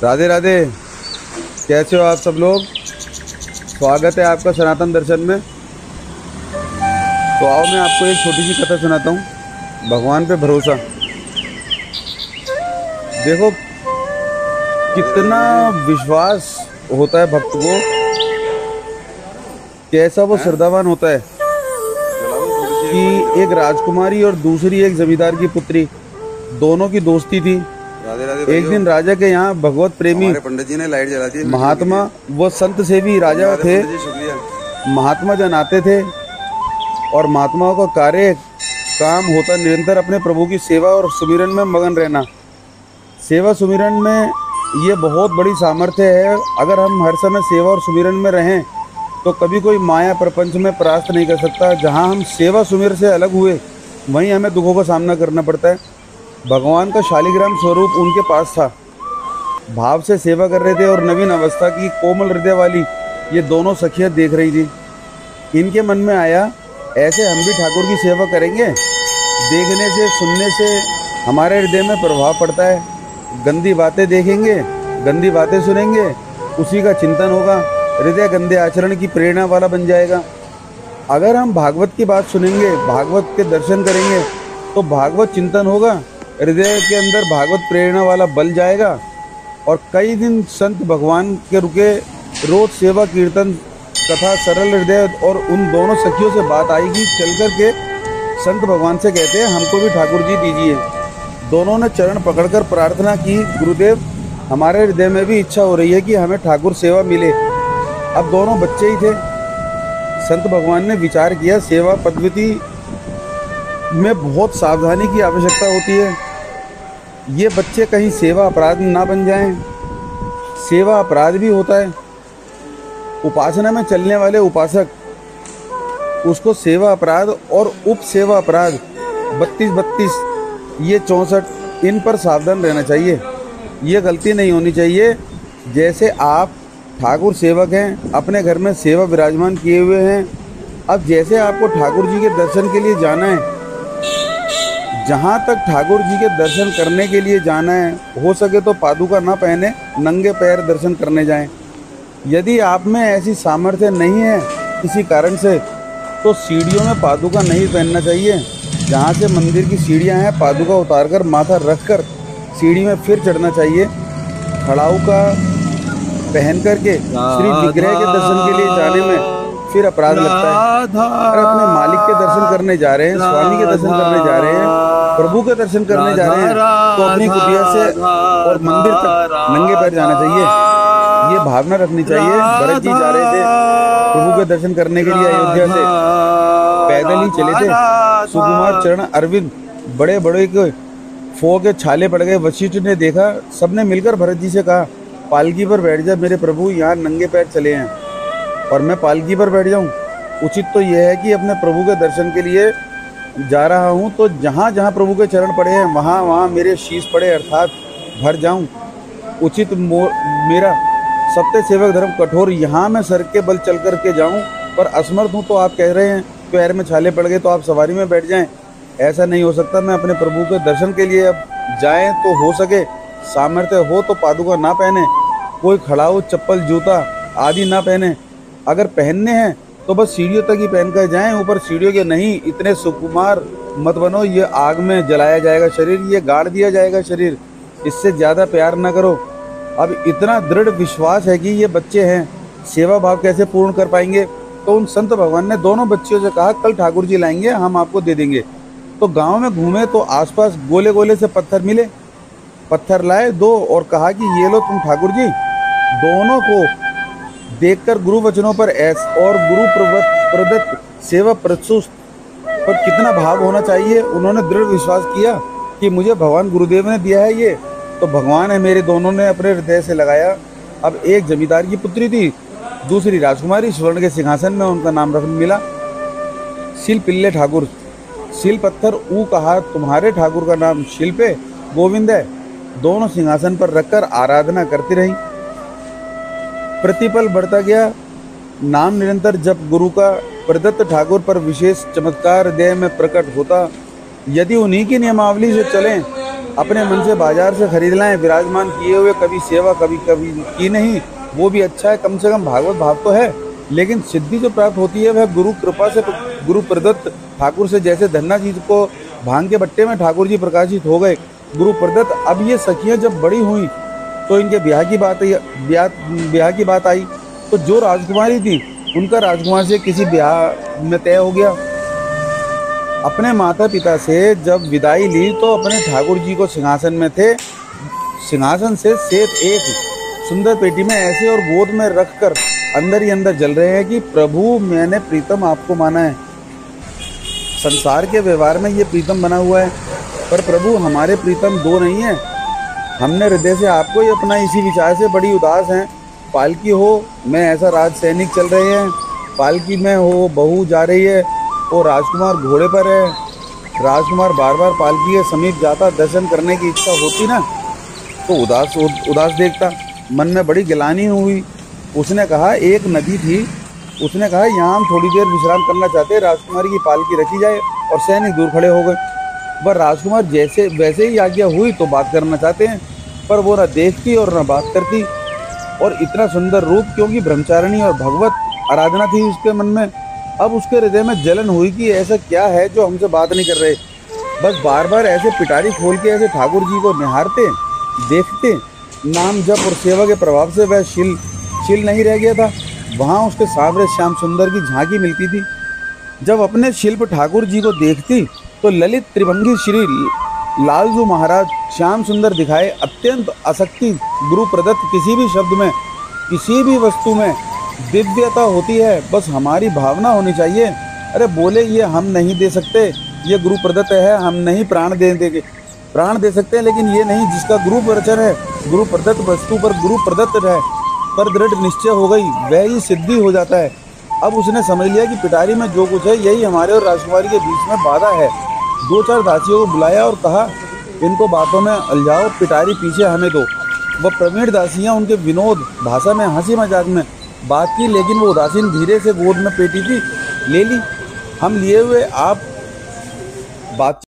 राधे राधे। कैसे हो आप सब लोग? स्वागत है आपका सनातन दर्शन में। तो आओ मैं आपको एक छोटी सी कथा सुनाता हूँ, भगवान पे भरोसा। देखो कितना विश्वास होता है भक्त को, कैसा वो श्रद्धावान होता है कि एक राजकुमारी और दूसरी एक जमींदार की पुत्री, दोनों की दोस्ती थी। एक दिन राजा के यहाँ भगवत प्रेमी पंडित जी ने लाइट जला दी। महात्मा व संत सेवी राजा थे। महात्मा जन आते थे और महात्माओं का कार्य काम होता निरंतर अपने प्रभु की सेवा और सुमिरन में मगन रहना। सेवा सुमिरन में ये बहुत बड़ी सामर्थ्य है। अगर हम हर समय सेवा और सुमिरन में रहें तो कभी कोई माया प्रपंच में परास्त नहीं कर सकता। जहाँ हम सेवा सुमिर से अलग हुए वहीं हमें दुखों का सामना करना पड़ता है। भगवान का शालिग्राम स्वरूप उनके पास था, भाव से सेवा कर रहे थे और नवीन अवस्था की कोमल हृदय वाली ये दोनों सखियाँ देख रही थी। इनके मन में आया, ऐसे हम भी ठाकुर की सेवा करेंगे। देखने से सुनने से हमारे हृदय में प्रभाव पड़ता है। गंदी बातें देखेंगे, गंदी बातें सुनेंगे, उसी का चिंतन होगा, हृदय गंदे आचरण की प्रेरणा वाला बन जाएगा। अगर हम भागवत की बात सुनेंगे, भागवत के दर्शन करेंगे तो भागवत चिंतन होगा, हृदय के अंदर भागवत प्रेरणा वाला बल जाएगा। और कई दिन संत भगवान के रुके, रोज सेवा कीर्तन कथा सरल हृदय, और उन दोनों सखियों से बात आएगी। चल कर के संत भगवान से कहते हैं हमको भी ठाकुर जी दीजिए। दोनों ने चरण पकड़कर प्रार्थना की, गुरुदेव हमारे हृदय में भी इच्छा हो रही है कि हमें ठाकुर सेवा मिले। अब दोनों बच्चे ही थे। संत भगवान ने विचार किया, सेवा पद्धति में बहुत सावधानी की आवश्यकता होती है। ये बच्चे कहीं सेवा अपराध ना बन जाएं। सेवा अपराध भी होता है। उपासना में चलने वाले उपासक, उसको सेवा अपराध और उप सेवा अपराध 32 ये 64 इन पर सावधान रहना चाहिए। ये गलती नहीं होनी चाहिए। जैसे आप ठाकुर सेवक हैं, अपने घर में सेवा विराजमान किए हुए हैं। अब जैसे आपको ठाकुर जी के दर्शन के लिए जाना है, जहाँ तक ठाकुर जी के दर्शन करने के लिए जाना है, हो सके तो पादुका ना पहने, नंगे पैर दर्शन करने जाएं। यदि आप में ऐसी सामर्थ्य नहीं है किसी कारण से, तो सीढ़ियों में पादुका नहीं पहनना चाहिए। जहाँ से मंदिर की सीढ़ियाँ हैं, पादुका उतारकर माथा रखकर सीढ़ी में फिर चढ़ना चाहिए। खड़ाऊ का पहन करके श्री विग्रह के दर्शन के लिए जाने में फिर अपराध लगता है। अगर अपने मालिक के दर्शन करने जा रहे हैं, स्वामी के दर्शन करने जा रहे हैं, प्रभु के दर्शन करने जा रहे हैं, तो अपनी कुटिया से और मंदिर तक नंगे पैर जाना चाहिए। ये भावना रखनी चाहिए। भरत जी जा रहे थे प्रभु के दर्शन करने के लिए अयोध्या से, पैदल ही चले थे। सुकुमार चरण अरविंद बड़े बड़े के फो के छाले पड़ गए। वशिष्ठ ने देखा, सबने मिलकर भरत जी से कहा पालकी पर बैठ जा मेरे प्रभु, यहाँ नंगे पैर चले हैं और मैं पालकी पर बैठ जाऊं। उचित तो यह है कि अपने प्रभु के दर्शन के लिए जा रहा हूं तो जहां जहां प्रभु के चरण पड़े हैं वहां वहां मेरे शीश पड़े, अर्थात भर जाऊं। उचित मेरा सत्य सेवक धर्म कठोर, यहाँ मैं सर के बल चल कर के जाऊं, पर असमर्थ हूं। तो आप कह रहे हैं पैर में छाले पड़ गए तो आप सवारी में बैठ जाएं, ऐसा नहीं हो सकता। मैं अपने प्रभु के दर्शन के लिए अब जाएं तो हो सके सामर्थ्य हो तो पादुका ना पहने, कोई खड़ाऊ चप्पल जूता आदि ना पहने। अगर पहनने हैं तो बस सीढ़ियों तक ही पहन कर जाएं, ऊपर सीढ़ियों के नहीं। इतने सुकुमार मत बनो, ये आग में जलाया जाएगा शरीर, ये गाड़ दिया जाएगा शरीर, इससे ज़्यादा प्यार ना करो। अब इतना दृढ़ विश्वास है कि ये बच्चे हैं, सेवा भाव कैसे पूर्ण कर पाएंगे। तो उन संत भगवान ने दोनों बच्चियों से कहा कल ठाकुर जी लाएंगे, हम आपको दे देंगे। तो गाँव में घूमे तो आसपास गोले गोले से पत्थर मिले, पत्थर लाए दो और कहा कि ये लो तुम ठाकुर जी। दोनों को देखकर गुरु वचनों पर और गुरु प्रदत्त सेवा प्रस्तुत पर कितना भाव होना चाहिए। उन्होंने दृढ़ विश्वास किया कि मुझे भगवान गुरुदेव ने दिया है, ये तो भगवान है मेरे। दोनों ने अपने हृदय से लगाया। अब एक जमींदार की पुत्री थी, दूसरी राजकुमारी। स्वर्ण के सिंहासन में उनका नाम रख मिला शिल पिल्ले ठाकुर। शिल पत्थर ऊ कहा तुम्हारे ठाकुर का नाम शिल्पे गोविंद है। दोनों सिंहासन पर रखकर आराधना करती रही। प्रतिपल बढ़ता गया नाम निरंतर जब गुरु का प्रदत्त ठाकुर पर विशेष चमत्कार हृदय में प्रकट होता। यदि उन्हीं की नियमावली से चलें अपने मन से बाजार से खरीद लाएं विराजमान किए हुए, कभी सेवा कभी कभी की नहीं, वो भी अच्छा है, कम से कम भागवत भाव तो है। लेकिन सिद्धि जो प्राप्त होती है वह गुरु कृपा से, गुरु प्रदत्त ठाकुर से। जैसे धन्ना जी को भांग के बट्टे में ठाकुर जी प्रकाशित हो गए, गुरु प्रदत्त। अब ये सखियां जब बड़ी हुई तो इनके ब्याह की बात आई, तो जो राजकुमारी थी उनका राजकुमार से किसी ब्याह में तय हो गया। अपने माता पिता से जब विदाई ली तो अपने ठाकुर जी को सिंहासन में थे, सिंहासन से सेठ एक सुंदर पेटी में ऐसे और गोद में रखकर अंदर ही अंदर जल रहे हैं कि प्रभु मैंने प्रीतम आपको माना है। संसार के व्यवहार में ये प्रीतम बना हुआ है, पर प्रभु हमारे प्रीतम दो नहीं है। हमने हृदय से आपको ही अपना इसी विचार से बड़ी उदास हैं। पालकी हो मैं ऐसा राज सैनिक चल रहे हैं, पालकी में हो बहू जा रही है और राजकुमार घोड़े पर है। राजकुमार बार बार पालकी के समीप जाता, दर्शन करने की इच्छा होती ना तो उदास देखता। मन में बड़ी गिलानी हुई। उसने कहा एक नदी थी, उसने कहा यहाँ हम थोड़ी देर विश्राम करना चाहते हैं, राजकुमारी की पालकी रखी जाए। और सैनिक दूर खड़े हो गए। वह राजकुमार जैसे वैसे ही आज्ञा हुई तो बात करना चाहते हैं, पर वो न देखती और न बात करती। और इतना सुंदर रूप, क्योंकि ब्रह्मचारिणी और भगवत आराधना थी उसके मन में। अब उसके हृदय में जलन हुई कि ऐसा क्या है जो हमसे बात नहीं कर रहे। बस बार बार ऐसे पिटारी खोल के ऐसे ठाकुर जी को निहारते देखते। नाम जप और सेवा के प्रभाव से वह शिल नहीं रह गया था। वहाँ उसके सांवरे श्याम सुंदर की झांकी मिलती थी। जब अपने शिल्प ठाकुर जी को देखती तो ललित त्रिभंगी श्री लालजू महाराज श्याम सुंदर दिखाए। अत्यंत आसक्ति गुरु प्रदत्त किसी भी शब्द में, किसी भी वस्तु में दिव्यता होती है, बस हमारी भावना होनी चाहिए। अरे बोले ये हम नहीं दे सकते, ये गुरु प्रदत्त है, हम नहीं प्राण दे सकते हैं, लेकिन ये नहीं जिसका गुरु वचन है, गुरु प्रदत्त वस्तु पर गुरु प्रदत्त है पर दृढ़ निश्चय हो गई, वह ही सिद्धि हो जाता है। अब उसने समझ लिया कि पिटारी में जो कुछ है यही हमारे और राजकुमारी के बीच में बाधा है। 2-4 दासियों को बुलाया और कहा इनको बातों में अलझाओ, पिटारी पीछे हमें दो। वह प्रवीण दासियां उनके विनोद भाषा में हंसी मजाक में बात की, लेकिन वो उदासीन धीरे से गोद में पेटी थी ले ली। हम लिए हुए आप बात